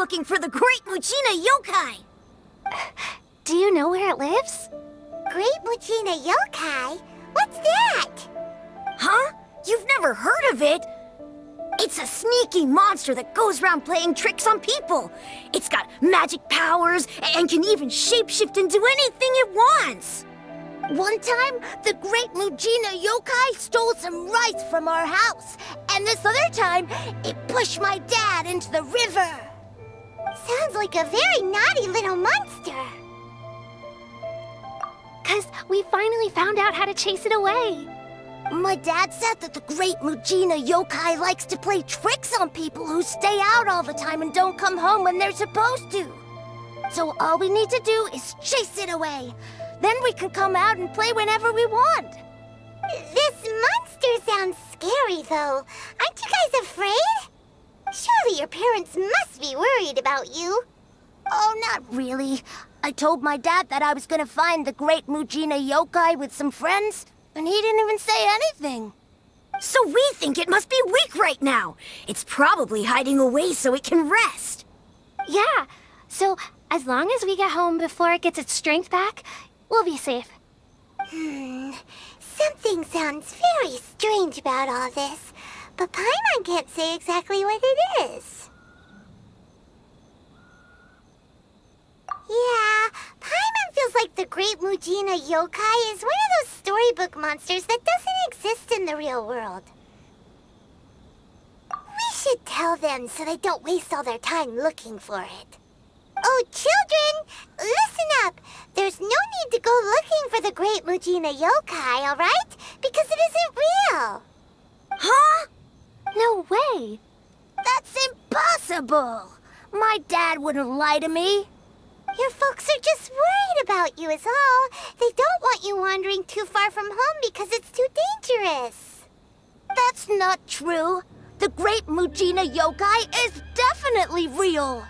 looking for the Great Mujina Yokai. Do you know where it lives? Great Mujina Yokai? What's that? Huh? You've never heard of it? It's a sneaky monster that goes around playing tricks on people. It's got magic powers and can even shapeshift into anything it wants. One time, the Great Mujina Yokai stole some rice from our house. And this other time, it pushed my dad into the river. Sounds like a very naughty little monster. 'Cause we finally found out how to chase it away. My dad said that the Great Mujina Yokai likes to play tricks on people who stay out all the time and don't come home when they're supposed to. So all we need to do is chase it away. Then we can come out and play whenever we want. This monster sounds scary, though. Aren't you guys afraid? Surely your parents must be worried about you. Oh, not really. I told my dad that I was gonna find the Great Mujina Yokai with some friends, and he didn't even say anything. So we think it must be weak right now. It's probably hiding away so it can rest. Yeah, so as long as we get home before it gets its strength back, we'll be safe. Something sounds very strange about all this, but Paimon can't say exactly what it is. Yeah, Paimon feels like the Great Mujina Yokai is one of those storybook monsters that doesn't exist in the real world. We should tell them so they don't waste all their time looking for it. Oh, children, listen up. There's no need to go looking for the Great Mujina Yokai, all right? Because it isn't real. Huh? No way. That's impossible. My dad wouldn't lie to me. Your folks are just worried about you is all. They don't want you wandering too far from home because it's too dangerous. That's not true. The Great Mujina Yokai is definitely real.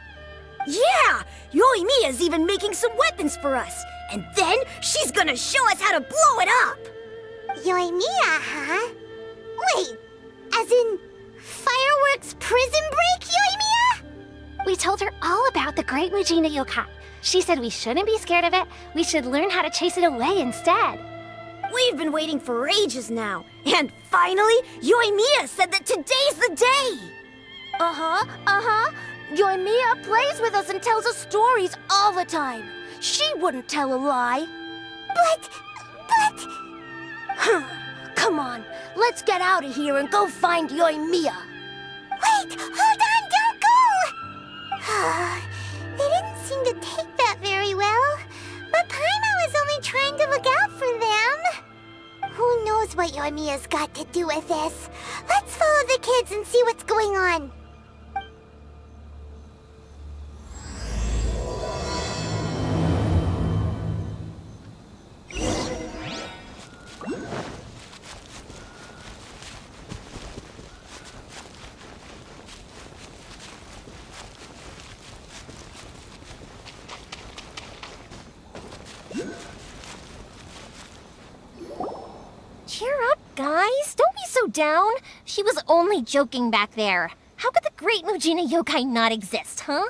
Yeah! Yoimiya's even making some weapons for us. And then she's gonna show us how to blow it up! Yoimiya, huh? Wait, as in fireworks prison break, Yoimiya? We told her all about the Great Mujina Yokai. She said we shouldn't be scared of it. We should learn how to chase it away instead. We've been waiting for ages now. And finally, Yoimiya said that today's the day! Yoimiya plays with us and tells us stories all the time. She wouldn't tell a lie. But... Come on, let's get out of here and go find Yoimiya. Wait, hold on, don't go! They didn't seem to take that very well. But Paimon was only trying to look out for them. Who knows what Yoimiya's got to do with this? Let's follow the kids and see what's going on. Cheer up, guys. Don't be so down. She was only joking back there. How could the Great Mujina Yokai not exist, huh?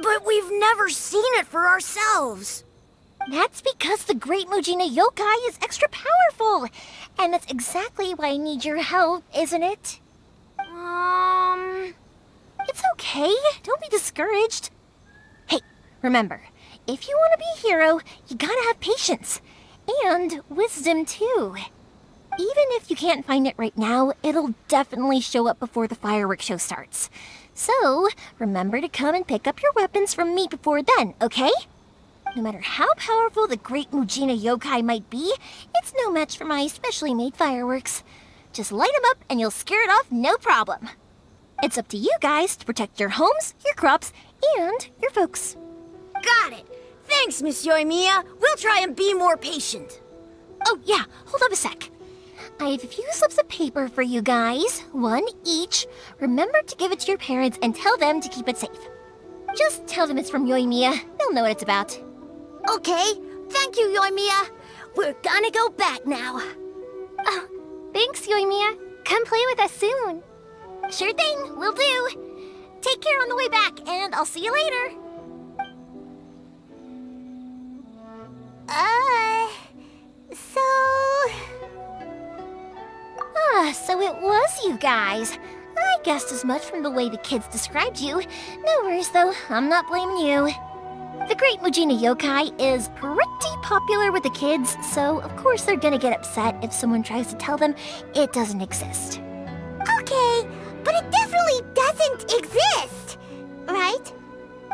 But we've never seen it for ourselves. That's because the Great Mujina Yokai is extra powerful. And that's exactly why I need your help, isn't it? It's okay. Don't be discouraged. Hey, remember, if you want to be a hero, you gotta have patience. And wisdom, too. Even if you can't find it right now, it'll definitely show up before the fireworks show starts. So, remember to come and pick up your weapons from me before then, okay? No matter how powerful the Great Mujina Yokai might be, it's no match for my specially made fireworks. Just light them up and you'll scare it off no problem. It's up to you guys to protect your homes, your crops, and your folks. Got it. Thanks, Miss Yoimiya. We'll try and be more patient. Oh yeah, hold up a sec. I have a few slips of paper for you guys, one each. Remember to give it to your parents and tell them to keep it safe. Just tell them it's from Yoimiya. They'll know what it's about. Okay, thank you, Yoimiya. We're gonna go back now. Oh, thanks, Yoimiya. Come play with us soon. Sure thing, will do. take care on the way back, and I'll see you later. So... So it was you guys. I guessed as much from the way the kids described you. No worries, though. I'm not blaming you. The Great Mujina Yokai is pretty popular with the kids, so of course they're gonna get upset if someone tries to tell them it doesn't exist. Okay, but it definitely doesn't exist, right?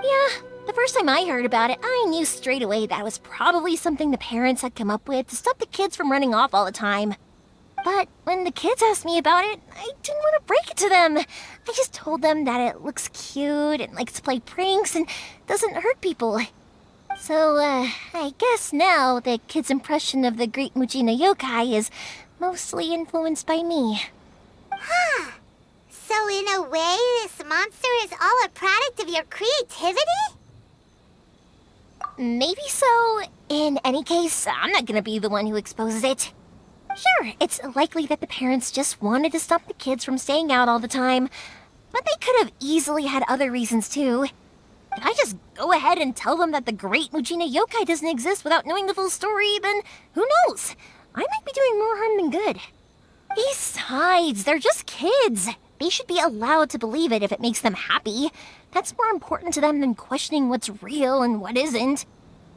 Yeah, the first time I heard about it, I knew straight away that was probably something the parents had come up with to stop the kids from running off all the time. But when the kids asked me about it, I didn't want to break it to them. I just told them that it looks cute and likes to play pranks and doesn't hurt people. So, I guess now the kids' impression of the Great Mujina Yokai is mostly influenced by me. Huh. So in a way, this monster is all a product of your creativity? Maybe so. In any case, I'm not gonna be the one who exposes it. Sure, it's likely that the parents just wanted to stop the kids from staying out all the time, but they could have easily had other reasons too. If I just go ahead and tell them that the Great Mujina Yokai doesn't exist without knowing the full story, then who knows? I might be doing more harm than good. Besides, they're just kids. They should be allowed to believe it if it makes them happy. That's more important to them than questioning what's real and what isn't.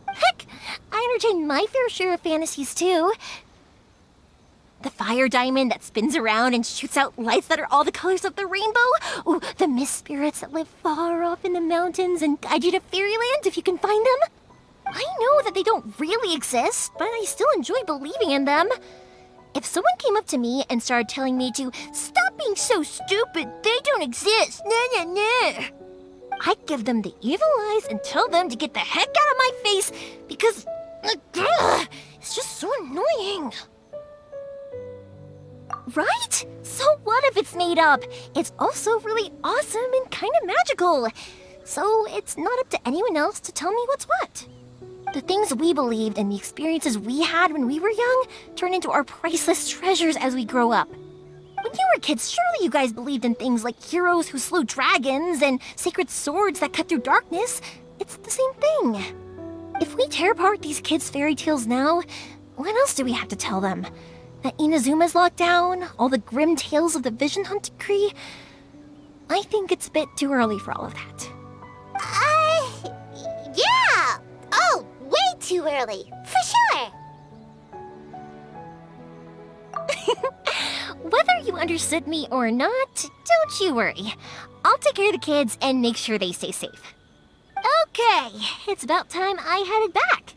Heck, I entertain my fair share of fantasies too. The fire diamond that spins around and shoots out lights that are all the colors of the rainbow. Ooh, the mist spirits that live far off in the mountains and guide you to fairyland if you can find them. I know that they don't really exist, but I still enjoy believing in them. If someone came up to me and started telling me to stop being so stupid, they don't exist, nah. I'd give them the evil eyes and tell them to get the heck out of my face because it's just so annoying. Right? So what if it's made up? It's also really awesome and kind of magical. So it's not up to anyone else to tell me what's what. The things we believed and the experiences we had when we were young turn into our priceless treasures as we grow up. When you were kids, surely you guys believed in things like heroes who slew dragons and sacred swords that cut through darkness. It's the same thing. If we tear apart these kids' fairy tales now, what else do we have to tell them? That Inazuma's locked down, all the grim tales of the Vision Hunt decree? I think it's a bit too early for all of that. Yeah! Oh, way too early, for sure! Whether you understood me or not, don't you worry. I'll take care of the kids and make sure they stay safe. Okay, it's about time I headed back.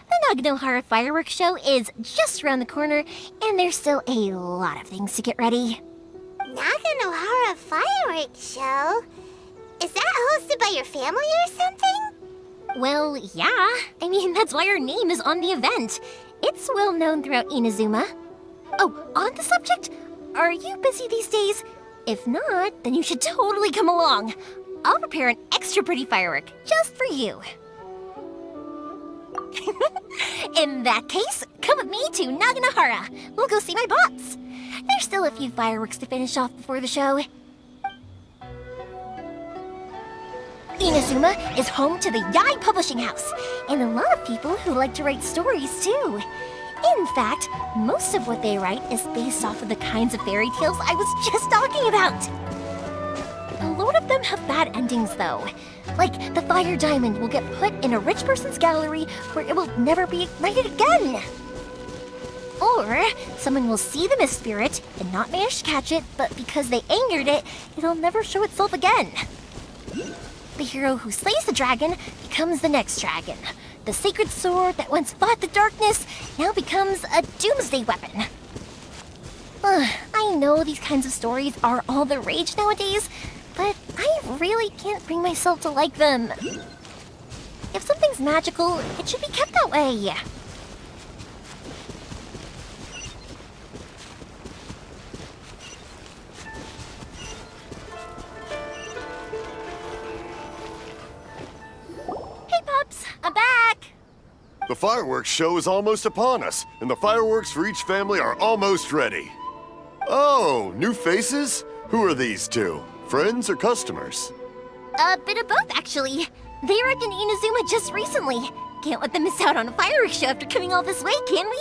The Naganohara fireworks show is just around the corner, and there's still a lot of things to get ready. Naganohara fireworks show? Is that hosted by your family or something? Well, yeah. I mean, that's why our name is on the event. It's well known throughout Inazuma. Oh, on the subject, are you busy these days? If not, then you should totally come along. I'll prepare an extra pretty firework just for you. In that case, come with me to Naganohara. We'll go see my boss. There's still a few fireworks to finish off before the show. Inazuma is home to the Yaoi Publishing House, and a lot of people who like to write stories too. In fact, most of what they write is based off of the kinds of fairy tales I was just talking about. A lot of them have bad endings though. Like the fire diamond will get put in a rich person's gallery where it will never be ignited again. Or someone will see the mist spirit and not manage to catch it, but because they angered it, it'll never show itself again. The hero who slays the dragon becomes the next dragon. The sacred sword that once fought the darkness now becomes a doomsday weapon. I know these kinds of stories are all the rage nowadays, but I really can't bring myself to like them. If something's magical, it should be kept that way. Hey, Pups, I'm back! The fireworks show is almost upon us, and the fireworks for each family are almost ready. Oh, new faces? Who are these two? Friends or customers? A bit of both, actually. They arrived in Inazuma just recently. Can't let them miss out on a fireworks show after coming all this way, can we?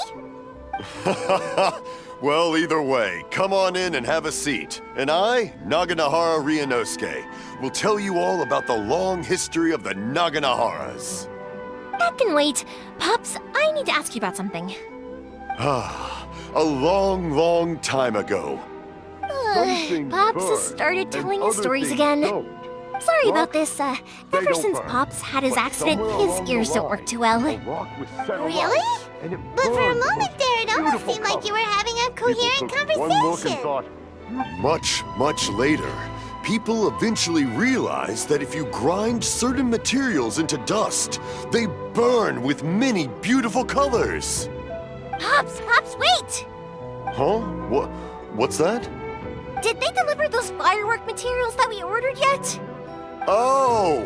Well, either way, come on in and have a seat. And I, Naganahara Ryunosuke, will tell you all about the long history of the Naganaharas. That can wait. Pops, I need to ask you about something. A long, long time ago. Pops has started telling his stories again. Sorry about this. Ever since Pops had his accident, his ears don't work too well. Really? But for a moment there, it almost seemed like you were having a coherent conversation. Much, much later, people eventually realized that if you grind certain materials into dust, they burn with many beautiful colors. Pops, wait! Huh? What's that? Did they deliver those firework materials that we ordered yet? Oh!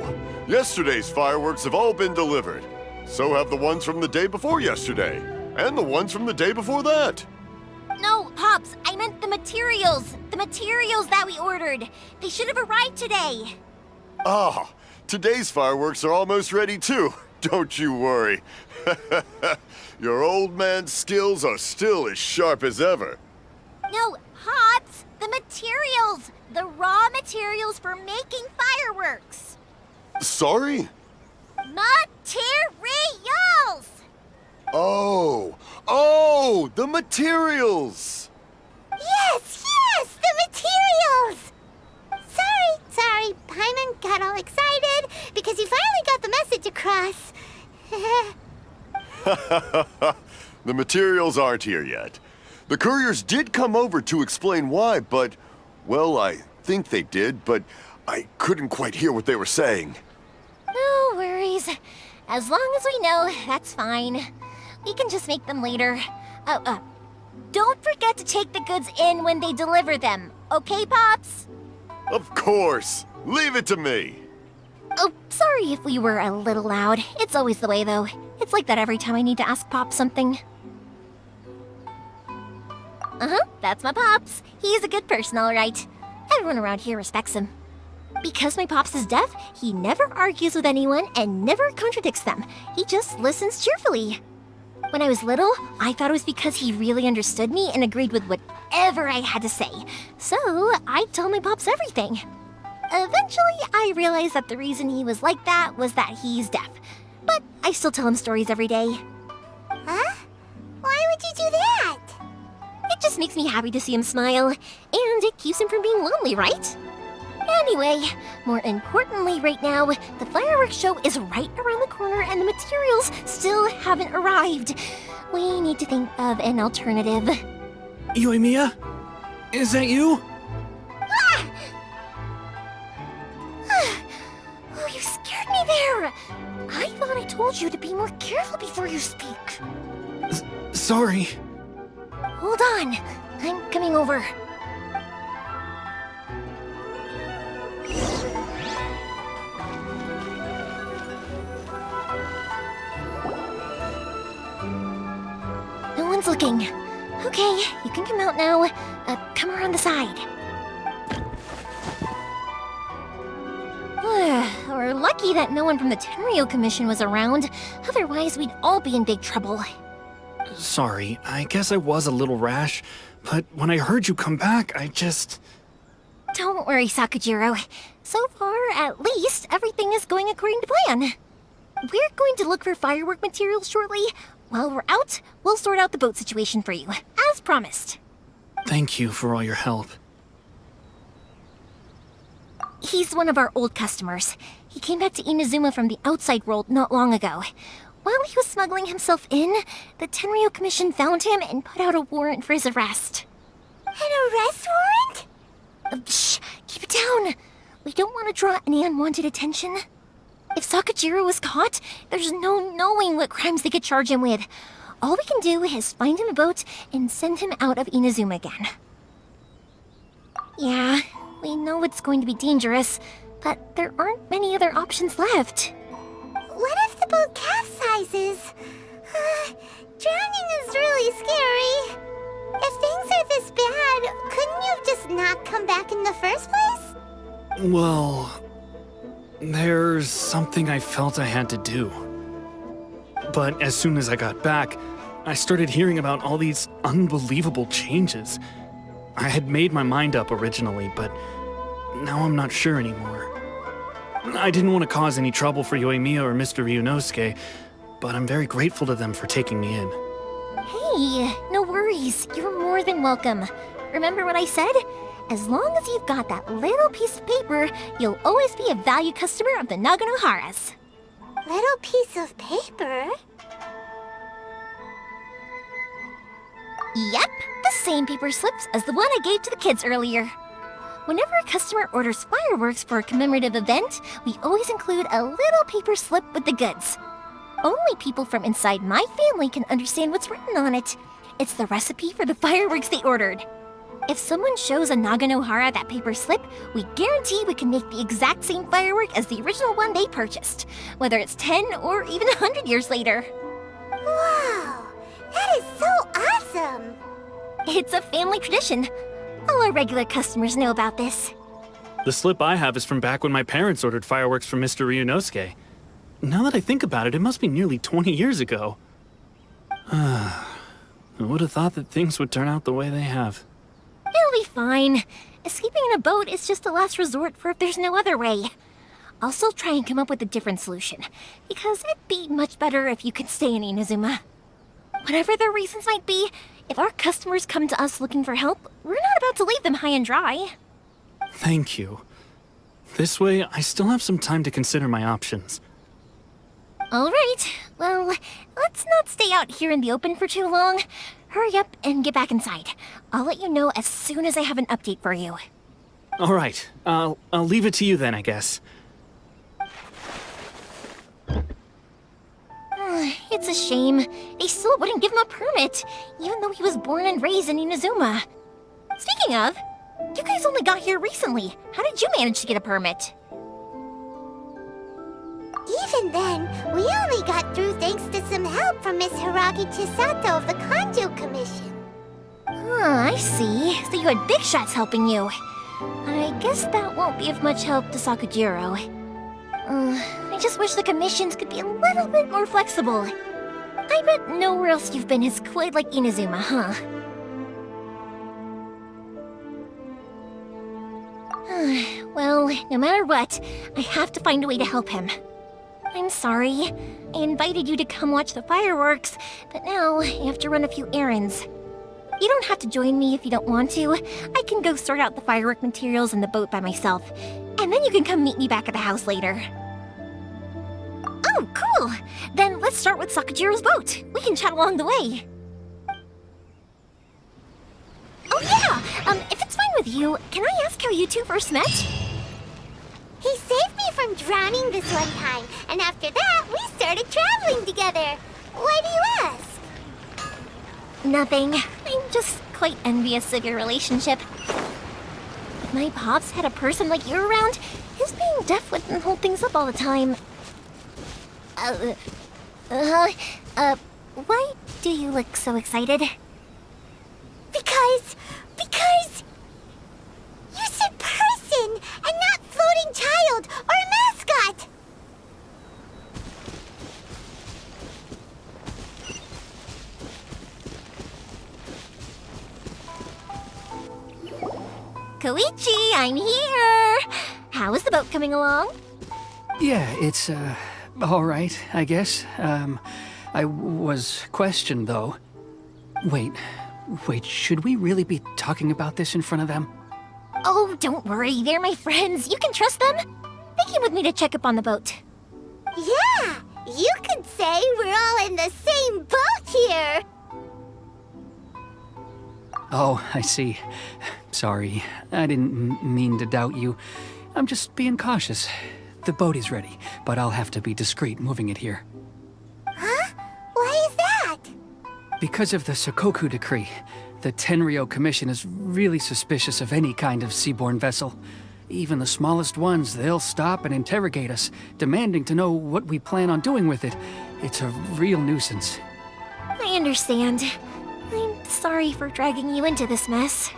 Yesterday's fireworks have all been delivered. So have the ones from the day before yesterday. And the ones from the day before that. No, Pops, I meant the materials. The materials that we ordered. They should have arrived today. Ah, today's fireworks are almost ready too. Don't you worry. Your old man's skills are still as sharp as ever. No, Pops, the materials. The raw materials for making fireworks. Sorry? Materials! Oh, the materials! Yes, the materials! Sorry, Paimon got all excited because he finally got the message across. The materials aren't here yet. The couriers did come over to explain why, but, well, I think they did, but I couldn't quite hear what they were saying. No worries. As long as we know, that's fine. We can just make them later. Don't forget to take the goods in when they deliver them, okay, Pops? Of course. Leave it to me. Oh, sorry if we were a little loud. It's always the way, though. It's like that every time I need to ask Pops something. That's my Pops. He's a good person, all right. Everyone around here respects him. Because my Pops is deaf, he never argues with anyone and never contradicts them. He just listens cheerfully. When I was little, I thought it was because he really understood me and agreed with whatever I had to say. So, I'd tell my Pops everything. Eventually, I realized that the reason he was like that was that he's deaf. But I still tell him stories every day. Huh? Why would you do that? It just makes me happy to see him smile, and it keeps him from being lonely, right? Anyway, more importantly right now, the fireworks show is right around the corner and the materials still haven't arrived. We need to think of an alternative. Yoimiya? Is that you? Oh, you scared me there! I thought I told you to be more careful before you speak. Sorry. Hold on, I'm coming over. No one's looking. Okay, you can come out now. Come around the side. We're lucky that no one from the Tenryo Commission was around. Otherwise, we'd all be in big trouble. Sorry, I guess I was a little rash, but when I heard you come back, I just... Don't worry, Sakajiro. So far, at least, everything is going according to plan. We're going to look for firework materials shortly. While we're out, we'll sort out the boat situation for you, as promised. Thank you for all your help. He's one of our old customers. He came back to Inazuma from the outside world not long ago. While he was smuggling himself in, the Tenryo Commission found him and put out a warrant for his arrest. An arrest warrant? Shh! Keep it down! We don't want to draw any unwanted attention. If Sakajiro was caught, there's no knowing what crimes they could charge him with. All we can do is find him a boat and send him out of Inazuma again. Yeah, we know it's going to be dangerous, but there aren't many other options left. What if the boat capsizes? Drowning is really scary. If things are this bad, couldn't you have just not come back in the first place? Well... There's something I felt I had to do. But as soon as I got back, I started hearing about all these unbelievable changes. I had made my mind up originally, but now I'm not sure anymore. I didn't want to cause any trouble for Yoimiya or Mr. Ryunosuke, but I'm very grateful to them for taking me in. Hey, no worries. You're more than welcome. Remember what I said? As long as you've got that little piece of paper, you'll always be a valued customer of the Naganoharas. Little piece of paper? Yep, the same paper slips as the one I gave to the kids earlier. Whenever a customer orders fireworks for a commemorative event, we always include a little paper slip with the goods. Only people from inside my family can understand what's written on it. It's the recipe for the fireworks they ordered. If someone shows a Naganohara that paper slip, we guarantee we can make the exact same firework as the original one they purchased, whether it's 10 or even 100 years later. Wow, that is so awesome! It's a family tradition. All our regular customers know about this. The slip I have is from back when my parents ordered fireworks from Mr. Ryunosuke. Now that I think about it, it must be nearly 20 years ago. I would have thought that things would turn out the way they have. It'll be fine. Escaping in a boat is just a last resort for if there's no other way. I'll still try and come up with a different solution, because it'd be much better if you could stay in Inazuma. Whatever their reasons might be, if our customers come to us looking for help, we're not about to leave them high and dry. Thank you. This way, I still have some time to consider my options. All right, well, let's not stay out here in the open for too long. Hurry up and get back inside. I'll let you know as soon as I have an update for you. All right, I'll leave it to you then, I guess. It's a shame. They still wouldn't give him a permit, even though he was born and raised in Inazuma. Speaking of, you guys only got here recently. How did you manage to get a permit? Even then, we only got through thanks to some help from Miss Hiragi Chisato of the Kanjo Commission. I see. So you had big shots helping you. I guess that won't be of much help to Sakujiro. I just wish the commissions could be a little bit more flexible. I bet nowhere else you've been is quite like Inazuma, huh? Well, no matter what, I have to find a way to help him. I'm sorry. I invited you to come watch the fireworks, but now I have to run a few errands. You don't have to join me if you don't want to. I can go sort out the firework materials in the boat by myself, and then you can come meet me back at the house later. Oh, cool! Then let's start with Sakujiro's boat. We can chat along the way. Oh yeah! If it's fine with you, can I ask how you two first met? He saved me from drowning this one time, and after that, we started traveling together. Why do you ask? Nothing. I'm just quite envious of your relationship. If my pops had a person like you around, his being deaf wouldn't hold things up all the time. Why do you look so excited? Because you said person and not floating child or a mascot. Koichi, I'm here! How is the boat coming along? Yeah, it's, all right, I guess. I was questioned, though. Wait, should we really be talking about this in front of them? Oh, don't worry, they're my friends. You can trust them. They came with me to check up on the boat. Yeah, you could say we're all in the same boat here. Oh, I see. Sorry, I didn't mean to doubt you. I'm just being cautious. The boat is ready, but I'll have to be discreet moving it here. Huh? Why is that? Because of the Sokoku decree, the Tenryo Commission is really suspicious of any kind of seaborne vessel. Even the smallest ones, they'll stop and interrogate us, demanding to know what we plan on doing with it. It's a real nuisance. I understand. I'm sorry for dragging you into this mess.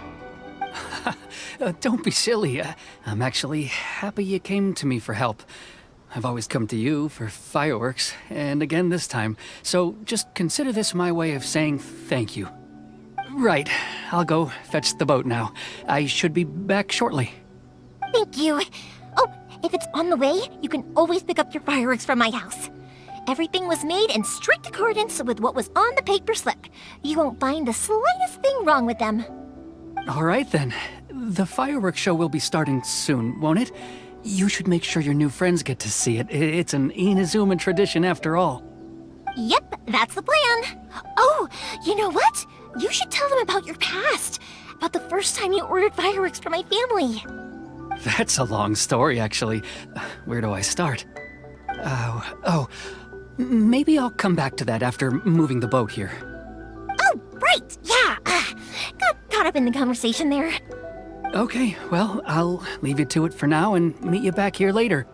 Don't be silly. I'm actually happy you came to me for help. I've always come to you for fireworks, and again this time, so just consider this my way of saying thank you. Right, I'll go fetch the boat now. I should be back shortly. Thank you. Oh, if it's on the way, you can always pick up your fireworks from my house. Everything was made in strict accordance with what was on the paper slip. You won't find the slightest thing wrong with them. All right then. The fireworks show will be starting soon, won't it? You should make sure your new friends get to see it. It's an Inazuma tradition after all. Yep, that's the plan. Oh, you know what? You should tell them about your past. About the first time you ordered fireworks for my family. That's a long story, actually. Where do I start? Maybe I'll come back to that after moving the boat here. Oh, right, yeah. Got caught up in the conversation there. Okay, well, I'll leave you to it for now and meet you back here later.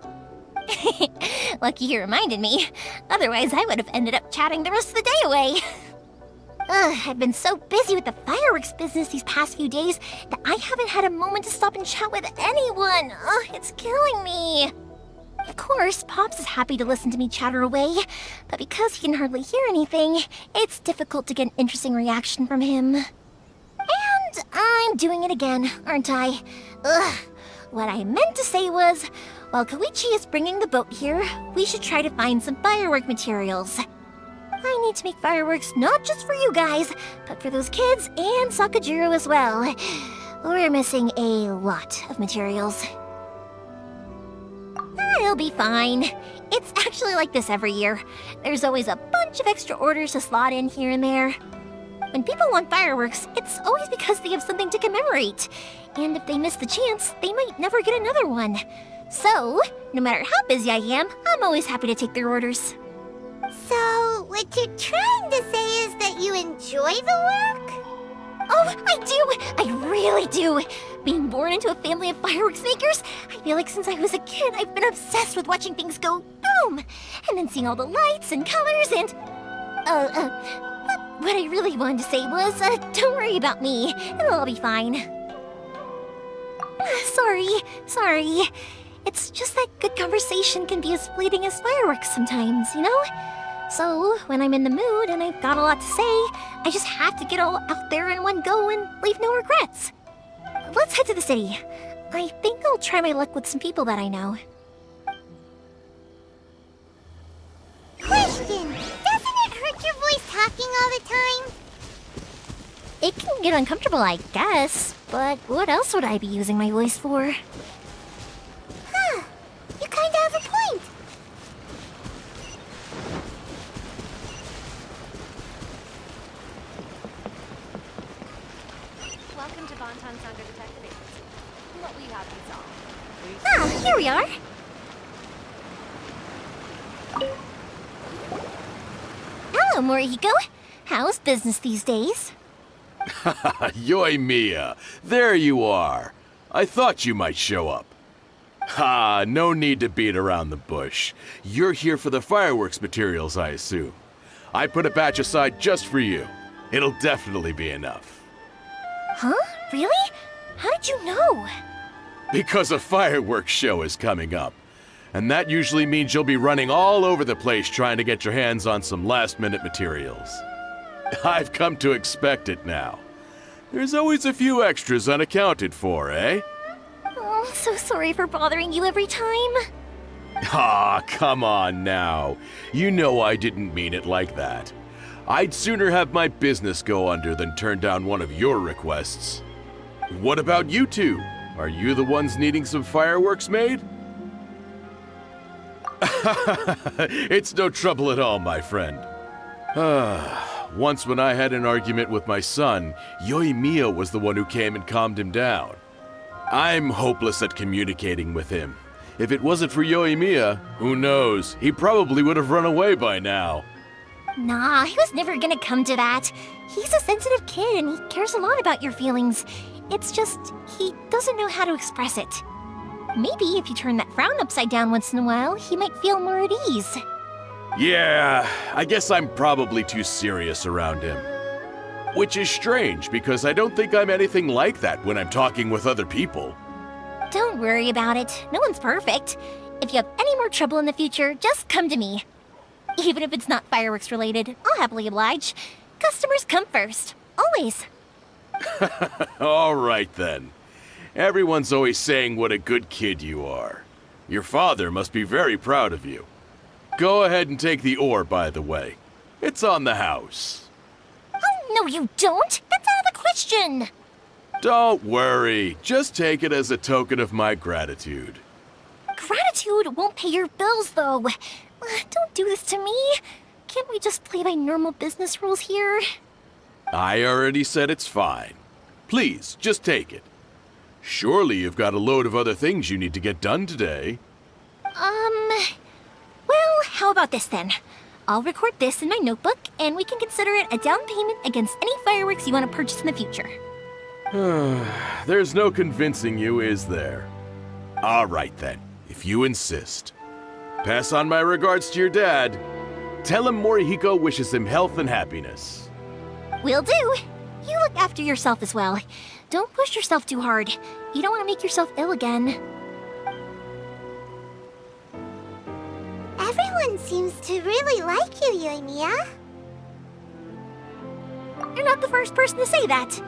Lucky you reminded me. Otherwise, I would have ended up chatting the rest of the day away. I've been so busy with the fireworks business these past few days that I haven't had a moment to stop and chat with anyone. It's killing me. Of course, Pops is happy to listen to me chatter away, but because he can hardly hear anything, it's difficult to get an interesting reaction from him. And I'm doing it again, aren't I? What I meant to say was, while Koichi is bringing the boat here, we should try to find some firework materials. I need to make fireworks not just for you guys, but for those kids and Sakajiro as well. We're missing a lot of materials. It'll be fine. It's actually like this every year. There's always a bunch of extra orders to slot in here and there. When people want fireworks, it's always because they have something to commemorate. And if they miss the chance, they might never get another one. So, no matter how busy I am, I'm always happy to take their orders. So, what you're trying to say is that you enjoy the work? Oh, I do! I really do! Being born into a family of fireworks makers, I feel like since I was a kid, I've been obsessed with watching things go boom! And then seeing all the lights and colors and... What I really wanted to say was, don't worry about me. It'll all be fine. Sorry. It's just that good conversation can be as fleeting as fireworks sometimes, you know? So, when I'm in the mood and I've got a lot to say, I just have to get all out there in one go and leave no regrets. Let's head to the city. I think I'll try my luck with some people that I know. Question! Doesn't it hurt your voice talking all the time? It can get uncomfortable, I guess, but what else would I be using my voice for? Huh. You kinda have a point. Welcome to Bonton Sanga Detective Agency. What we have to solve. Ah, here we are. Hello, Morihiko. How's business these days? Yoimiya, there you are. I thought you might show up. Ha, no need to beat around the bush. You're here for the fireworks materials, I assume. I put a batch aside just for you. It'll definitely be enough. Huh? Really? How did you know? Because a fireworks show is coming up. And that usually means you'll be running all over the place trying to get your hands on some last-minute materials. I've come to expect it now. There's always a few extras unaccounted for, eh? Oh, so sorry for bothering you every time. Ah, come on now. You know I didn't mean it like that. I'd sooner have my business go under than turn down one of your requests. What about you two? Are you the ones needing some fireworks made? It's no trouble at all, my friend. Once when I had an argument with my son, Yoimiya was the one who came and calmed him down. I'm hopeless at communicating with him. If it wasn't for Yoimiya, who knows, he probably would have run away by now. Nah, he was never gonna come to that. He's a sensitive kid and he cares a lot about your feelings. It's just, he doesn't know how to express it. Maybe if you turn that frown upside down once in a while, he might feel more at ease. Yeah, I guess I'm probably too serious around him. Which is strange, because I don't think I'm anything like that when I'm talking with other people. Don't worry about it. No one's perfect. If you have any more trouble in the future, just come to me. Even if it's not fireworks related, I'll happily oblige. Customers come first. Always. All right then. Everyone's always saying what a good kid you are. Your father must be very proud of you. Go ahead and take the ore, by the way. It's on the house. Oh, no you don't. That's out of the question. Don't worry. Just take it as a token of my gratitude. Gratitude won't pay your bills, though. Don't do this to me. Can't we just play by normal business rules here? I already said it's fine. Please, just take it. Surely you've got a load of other things you need to get done today. Well, how about this then? I'll record this in my notebook, and we can consider it a down payment against any fireworks you want to purchase in the future. There's no convincing you, is there? All right then, if you insist. Pass on my regards to your dad. Tell him Morihiko wishes him health and happiness. Will do. You look after yourself as well. Don't push yourself too hard. You don't want to make yourself ill again. Everyone seems to really like you, Yoimiya. You're not the first person to say that.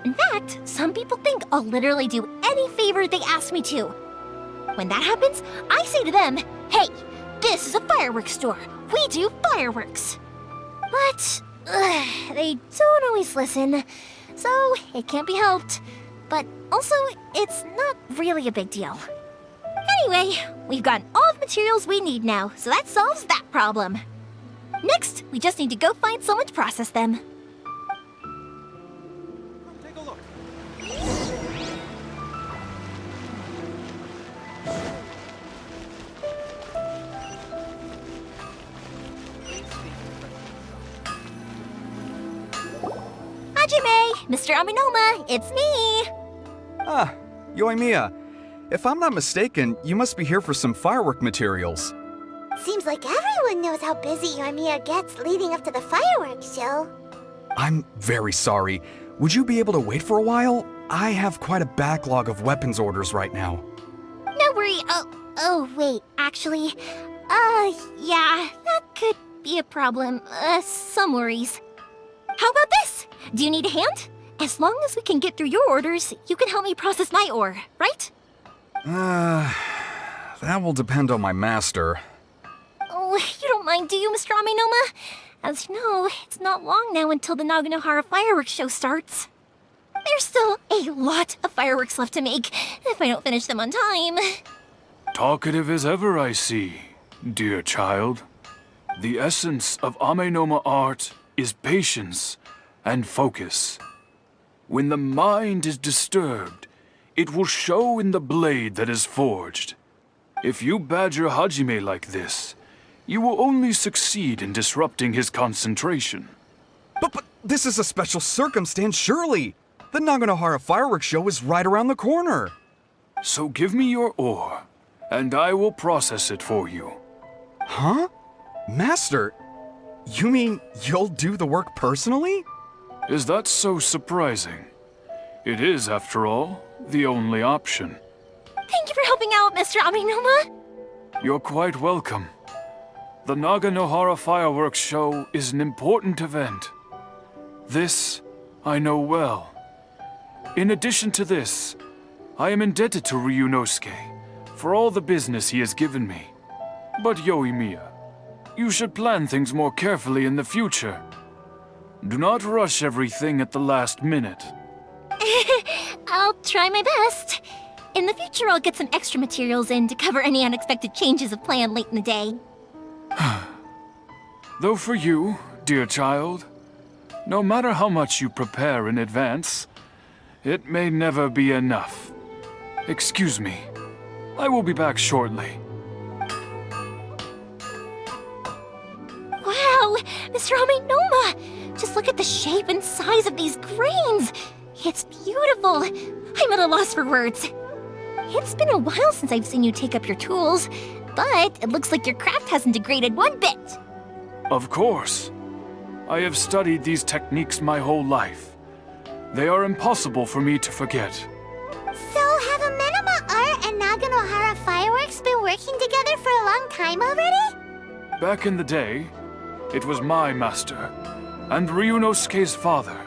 In fact, some people think I'll literally do any favor they ask me to. When that happens, I say to them, hey, this is a fireworks store. We do fireworks. But they don't always listen, so it can't be helped. But also, it's not really a big deal. Anyway, we've gotten all the materials we need now, so that solves that problem. Next, we just need to go find someone to process them. Take a look. Hajime, Mr. Aminoma, it's me! Ah, Yoimiya. If I'm not mistaken, you must be here for some firework materials. Seems like everyone knows how busy Yoimiya gets leading up to the fireworks show. I'm very sorry. Would you be able to wait for a while? I have quite a backlog of weapons orders right now. No worry. Oh, wait, actually, yeah, that could be a problem. Some worries. How about this? Do you need a hand? As long as we can get through your orders, you can help me process my ore, right? That will depend on my master. Oh, you don't mind, do you, Mr. Aminoma? As you know, it's not long now until the Naganohara fireworks show starts. There's still a lot of fireworks left to make, if I don't finish them on time. Talkative as ever, I see, dear child. The essence of Amenoma art is patience and focus. When the mind is disturbed, it will show in the blade that is forged. If you badger Hajime like this, you will only succeed in disrupting his concentration. But this is a special circumstance, surely. The Naganohara fireworks show is right around the corner. So give me your ore, and I will process it for you. Huh? Master, you mean you'll do the work personally? Is that so surprising? It is, after all, the only option. Thank you for helping out, Mr. Aminoma. You're quite welcome. The Naganohara fireworks show is an important event. This I know well. In addition to this, I am indebted to Ryunosuke for all the business he has given me. But Yoimiya, you should plan things more carefully in the future. Do not rush everything at the last minute. I'll try my best. In the future, I'll get some extra materials in to cover any unexpected changes of plan late in the day. Though for you, dear child, no matter how much you prepare in advance, it may never be enough. Excuse me. I will be back shortly. Wow, Mr. Aminoma! Just look at the shape and size of these grains! It's beautiful! I'm at a loss for words. It's been a while since I've seen you take up your tools, but it looks like your craft hasn't degraded one bit. Of course. I have studied these techniques my whole life. They are impossible for me to forget. So, have Amenema Art and Naganohara Fireworks been working together for a long time already? Back in the day, it was my master, and Ryunosuke's father.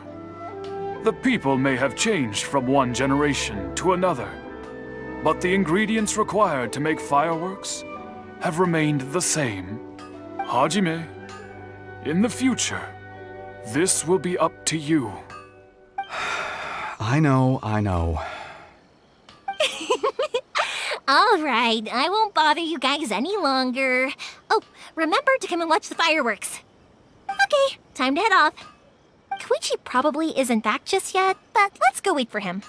The people may have changed from one generation to another, but the ingredients required to make fireworks have remained the same. Hajime, in the future, this will be up to you. I know. All right, I won't bother you guys any longer. Oh, remember to come and watch the fireworks. Okay, time to head off. Koichi probably isn't back just yet, but let's go wait for him.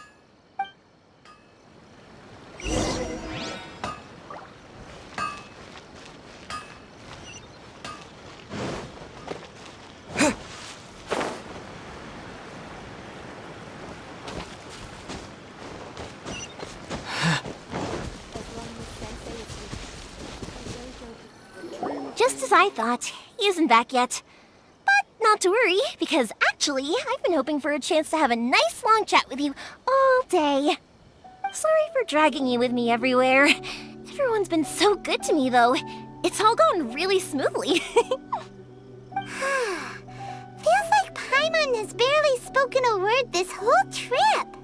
Just as I thought, he isn't back yet. But not to worry, because actually, I've been hoping for a chance to have a nice long chat with you all day. Sorry for dragging you with me everywhere. Everyone's been so good to me, though. It's all gone really smoothly. Feels like Paimon has barely spoken a word this whole trip.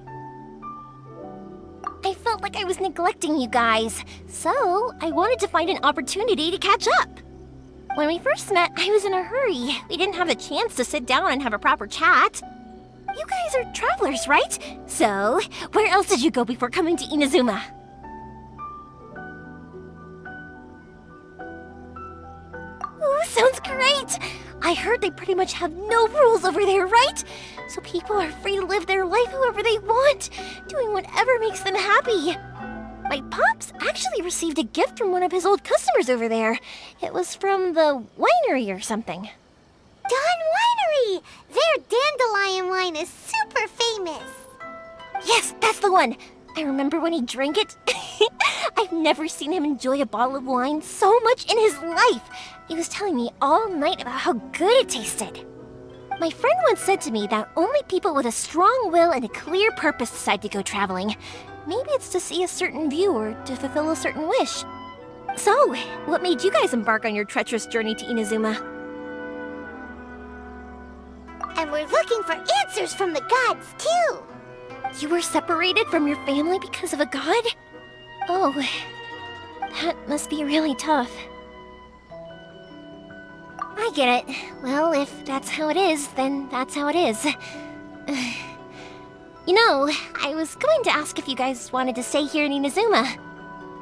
I felt like I was neglecting you guys, so I wanted to find an opportunity to catch up. When we first met, I was in a hurry. We didn't have the chance to sit down and have a proper chat. You guys are travelers, right? So, where else did you go before coming to Inazuma? Ooh, sounds great! I heard they pretty much have no rules over there, right? So people are free to live their life however they want, doing whatever makes them happy. My pops actually received a gift from one of his old customers over there. It was from the winery or something. Dawn Winery! Their dandelion wine is super famous. Yes, that's the one. I remember when he drank it. I've never seen him enjoy a bottle of wine so much in his life. He was telling me all night about how good it tasted. My friend once said to me that only people with a strong will and a clear purpose decide to go traveling. Maybe it's to see a certain view or to fulfill a certain wish. So, what made you guys embark on your treacherous journey to Inazuma? And we're looking for answers from the gods, too. You were separated from your family because of a god? Oh, that must be really tough. I get it. Well, if that's how it is, then that's how it is. You know, I was going to ask if you guys wanted to stay here in Inazuma.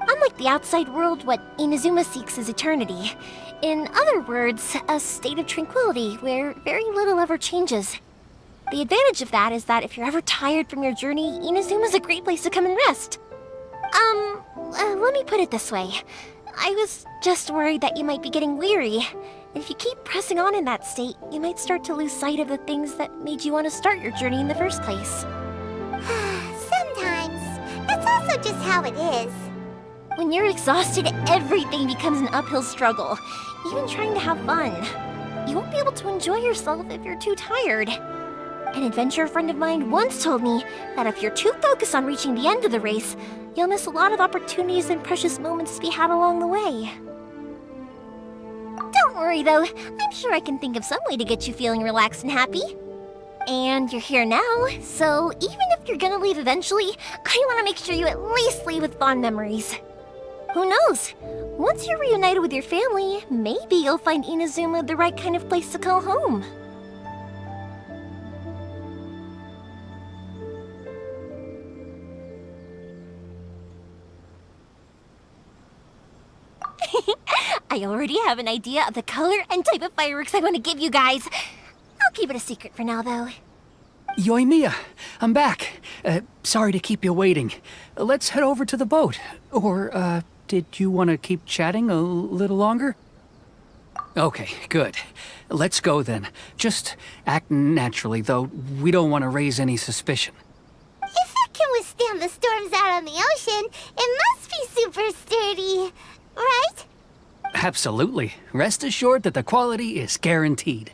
Unlike the outside world, what Inazuma seeks is eternity. In other words, a state of tranquility where very little ever changes. The advantage of that is that if you're ever tired from your journey, Inazuma's a great place to come and rest. Let me put it this way. I was just worried that you might be getting weary. If you keep pressing on in that state, you might start to lose sight of the things that made you want to start your journey in the first place. Sometimes. That's also just how it is. When you're exhausted, everything becomes an uphill struggle, even trying to have fun. You won't be able to enjoy yourself if you're too tired. An adventurer friend of mine once told me that if you're too focused on reaching the end of the race, you'll miss a lot of opportunities and precious moments to be had along the way. Don't worry though, I'm sure I can think of some way to get you feeling relaxed and happy. And you're here now, so even if you're gonna leave eventually, I want to make sure you at least leave with fond memories. Who knows? Once you're reunited with your family, maybe you'll find Inazuma the right kind of place to call home. I already have an idea of the color and type of fireworks I want to give you guys. I'll keep it a secret for now, though. Yoimiya, I'm back. Sorry to keep you waiting. Let's head over to the boat. Or, did you want to keep chatting a little longer? Okay, good. Let's go then. Just act naturally, though. We don't want to raise any suspicion. If it can withstand the storms out on the ocean, it must be super sturdy, right? Absolutely. Rest assured that the quality is guaranteed.